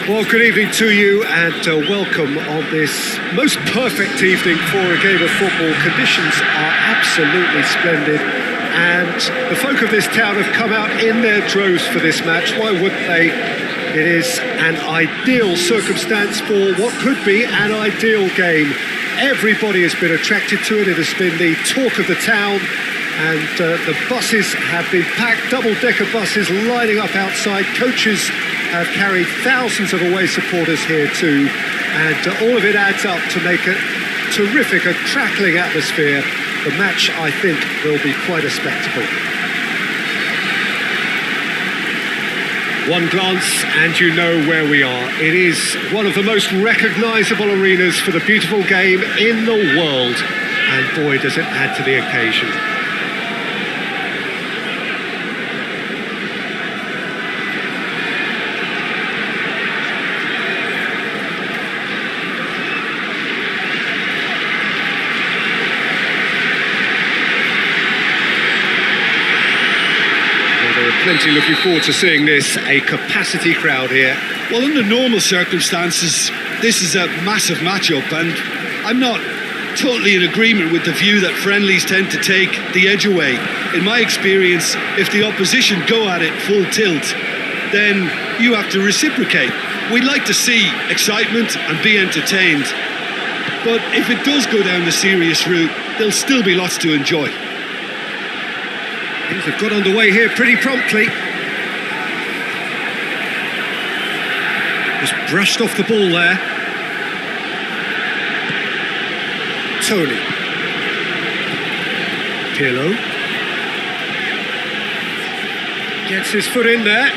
Well, good evening to you and welcome on this most perfect evening for a game of football. Conditions are absolutely splendid and the folk of this town have come out in their droves for this match. Why wouldn't they? It is an ideal circumstance for what could be an ideal game. Everybody has been attracted to it. It has been the talk of the town. And the buses have been packed, double-decker buses lining up outside. Coaches have carried thousands of away supporters here too. And all of it adds up to make a terrific, a crackling atmosphere. The match, I think, will be quite a spectacle. One glance and you know where we are. It is one of the most recognisable arenas for the beautiful game in the world. And boy, does it add to the occasion. Plenty looking forward to seeing this, a capacity crowd here. Well, under normal circumstances, this is a massive matchup, and I'm not totally in agreement with the view that friendlies tend to take the edge away. In my experience, if the opposition go at it full tilt, then you have to reciprocate. We'd like to see excitement and be entertained, but if it does go down the serious route, there'll still be lots to enjoy. Things have got underway here pretty promptly. Just brushed off the ball there. Tony. Pirlo. Gets his foot in there.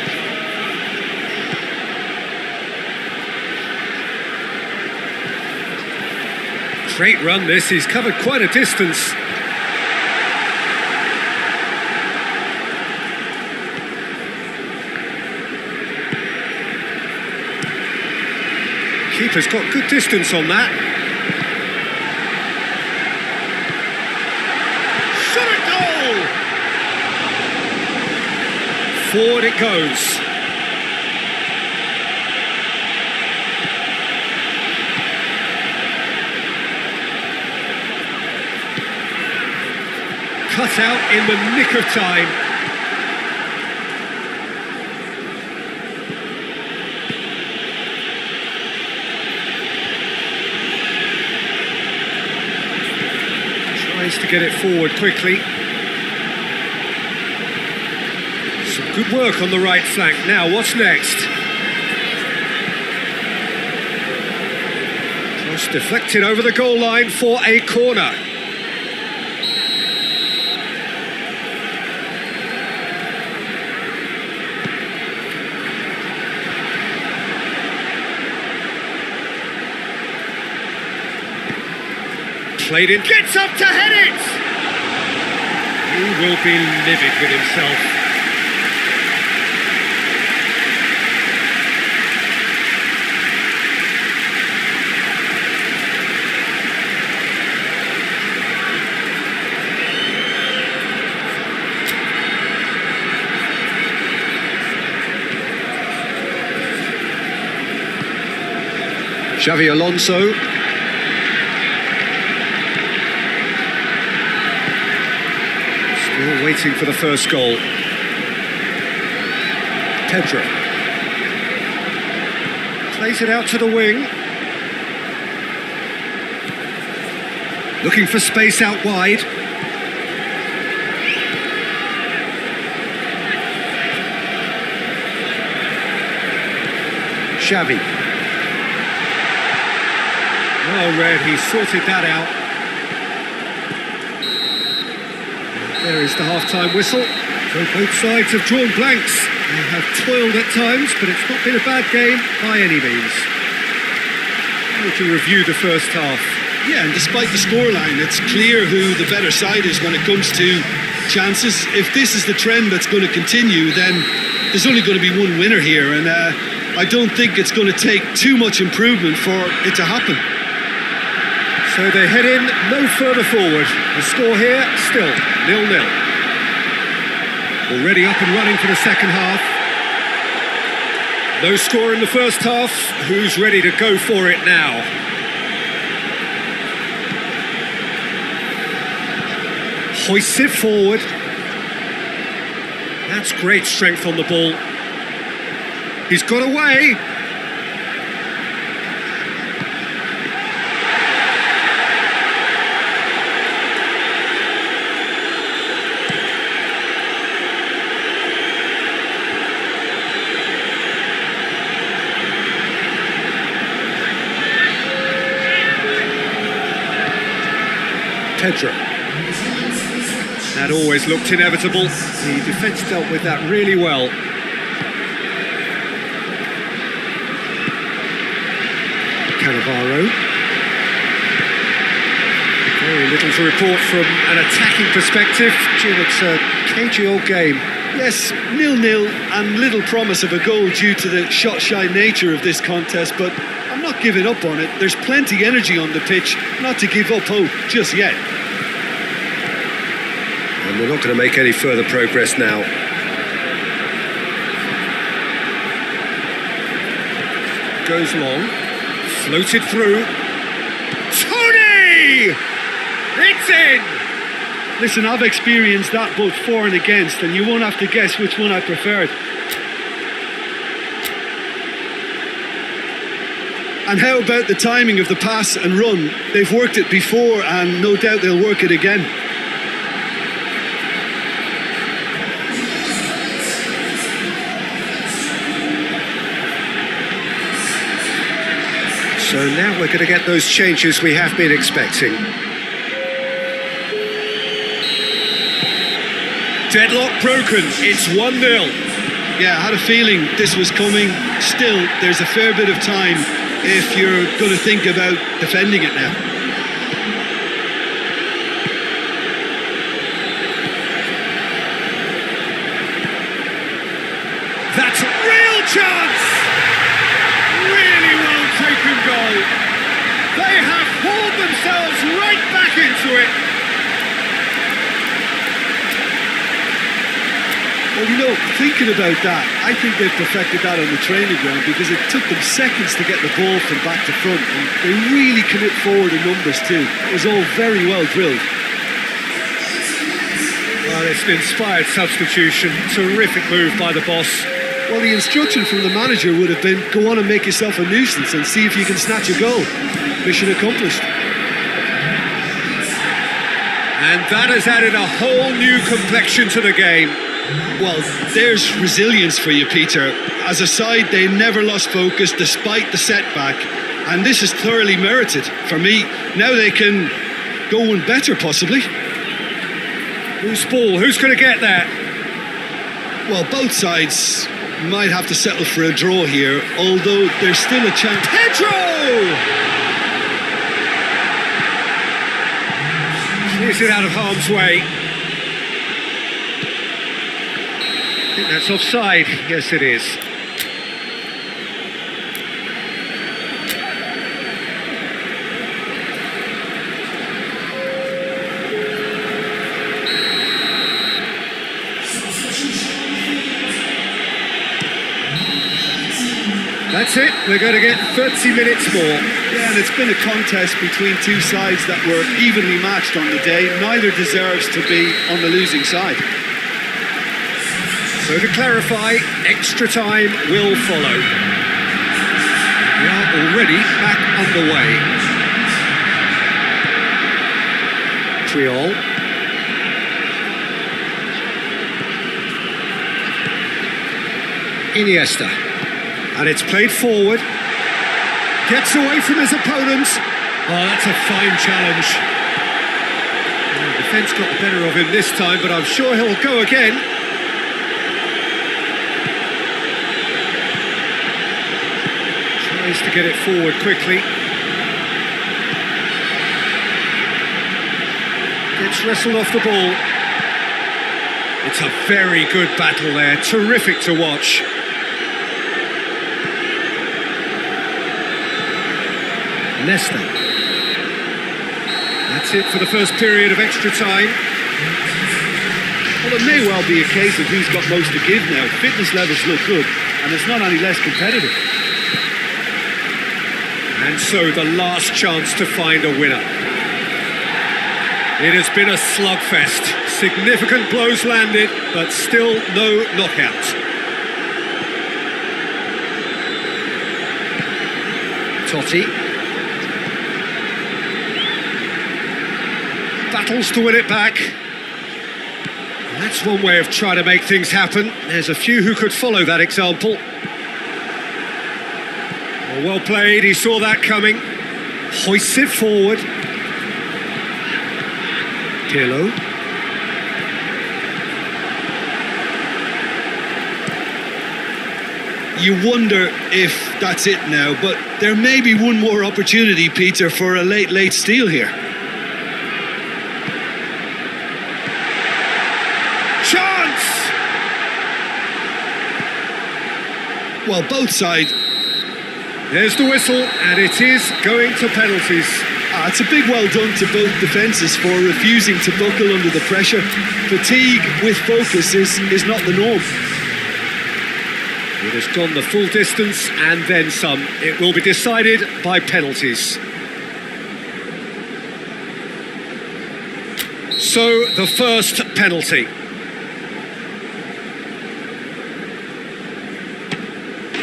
Great run this, he's covered quite a distance. Keeper's got good distance on that. Shot at goal! Forward it goes. Cut out in the nick of time. To get it forward quickly. Some good work on the right flank. Now, what's next? Cross deflected over the goal line for a corner. Played in, gets up to head it! He will be livid with himself. Xavi Alonso. Still waiting for the first goal. Pedro. Plays it out to the wing. Looking for space out wide. Xavi. Oh, Red, he sorted that out. There is the half-time whistle. So both sides have drawn blanks. They have toiled at times, but it's not been a bad game by any means. How would you review the first half? Yeah, and despite the scoreline, it's clear who the better side is when it comes to chances. If this is the trend that's going to continue, then there's only going to be one winner here, and I don't think it's going to take too much improvement for it to happen. So they head in no further forward. The score here, still 0-0. Already up and running for the second half. No score in the first half. Who's ready to go for it now? Hoists it forward. That's great strength on the ball. He's got away. Pedro. That always looked inevitable. The defence dealt with that really well. Cannavaro. Very little to report from an attacking perspective. Jim, it's a cagey old game. Yes, 0-0 and little promise of a goal due to the shot-shy nature of this contest, but I'm not giving up on it. There's plenty energy on the pitch, not to give up hope just yet. And they're not going to make any further progress now. Goes long, floated through. Tony! It's in! Listen, I've experienced that both for and against, and you won't have to guess which one I preferred. And how about the timing of the pass and run? They've worked it before, and no doubt they'll work it again. So now we're going to get those changes we have been expecting. Deadlock broken, it's 1-0. Yeah, I had a feeling this was coming. Still, there's a fair bit of time if you're going to think about defending it now. That's a real chance! Really well taken goal. They have hauled themselves right back into it. Well, you know, thinking about that, I think they've perfected that on the training ground because it took them seconds to get the ball from back to front, and they really commit forward in numbers too. It was all very well drilled. Well, it's an inspired substitution. Terrific move by the boss. Well, the instruction from the manager would have been, go on and make yourself a nuisance and see if you can snatch a goal. Mission accomplished. And that has added a whole new complexion to the game. Well, there's resilience for you, Peter. As a side, they never lost focus despite the setback, and this is thoroughly merited for me. Now they can go one better, possibly. Whose ball? Who's going to get that? Well, both sides might have to settle for a draw here, although there's still a chance. Pedro! Clears it out of harm's way. I think that's offside. Yes, it is. That's it. We're going to get 30 minutes more. Yeah, and it's been a contest between two sides that were evenly matched on the day. Neither deserves to be on the losing side. So to clarify, extra time will follow. We are already back underway. Triol. Iniesta. And it's played forward. Gets away from his opponents. Oh, that's a fine challenge. Well, the defence got the better of him this time, but I'm sure he'll go again. Tries to get it forward quickly. Gets wrestled off the ball. It's a very good battle there. Terrific to watch. Nesta. That's it for the first period of extra time. Well, it may well be a case of who's got most to give now. Fitness levels look good, and it's not any less competitive. And so the last chance to find a winner. It has been a slugfest. Significant blows landed, but still no knockout. Totti. Battles to win it back. That's one way of trying to make things happen. There's a few who could follow that example. Well played, he saw that coming. Hoists it forward. Pirlo. You wonder if that's it now, but there may be one more opportunity, Peter, for a late steal here. Chance! Well, both sides. There's the whistle, and it is going to penalties. It's a big well done to both defences for refusing to buckle under the pressure. Fatigue with focus is not the norm. It has gone the full distance and then some. It will be decided by penalties. So, the first penalty.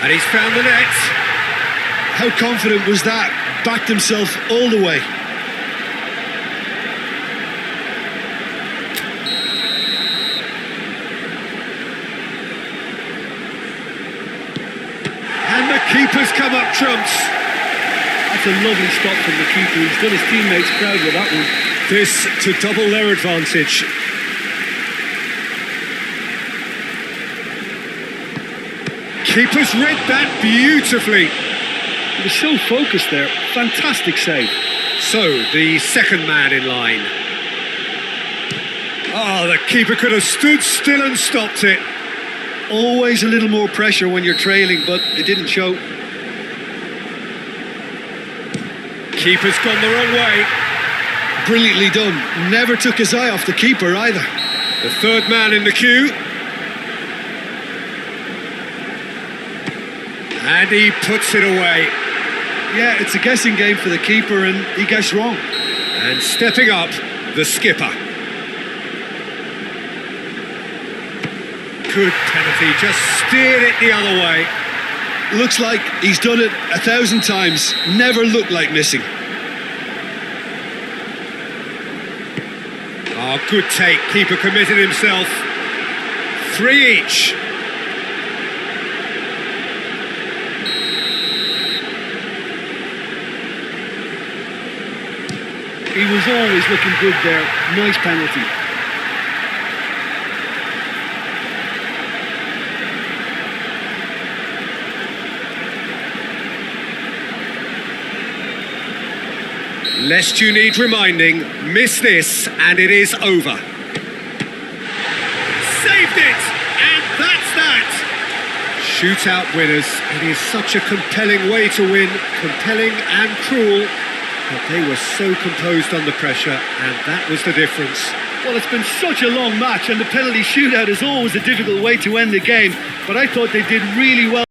And he's found the net. How confident was that? Backed himself all the way. And the keeper's come up trumps. That's a lovely stop from the keeper. He's done his teammates proud with that one. This to double their advantage. Keeper's read that beautifully. He was so focused there. Fantastic save. So, the second man in line. Oh, the keeper could have stood still and stopped it. Always a little more pressure when you're trailing, but it didn't show. Keeper's gone the wrong way. Brilliantly done. Never took his eye off the keeper either. The third man in the queue. And he puts it away. Yeah, it's a guessing game for the keeper, and he guessed wrong. And stepping up, the skipper. Good penalty, just steered it the other way. Looks like he's done it 1,000 times. Never looked like missing. Oh, good take. Keeper committed himself. 3 each. He was always looking good there. Nice penalty. Lest you need reminding, miss this and it is over. Saved it! And that's that! Shootout winners. It is such a compelling way to win. Compelling and cruel. But they were so composed under pressure, and that was the difference. Well, it's been such a long match, and the penalty shootout is always a difficult way to end the game. But I thought they did really well.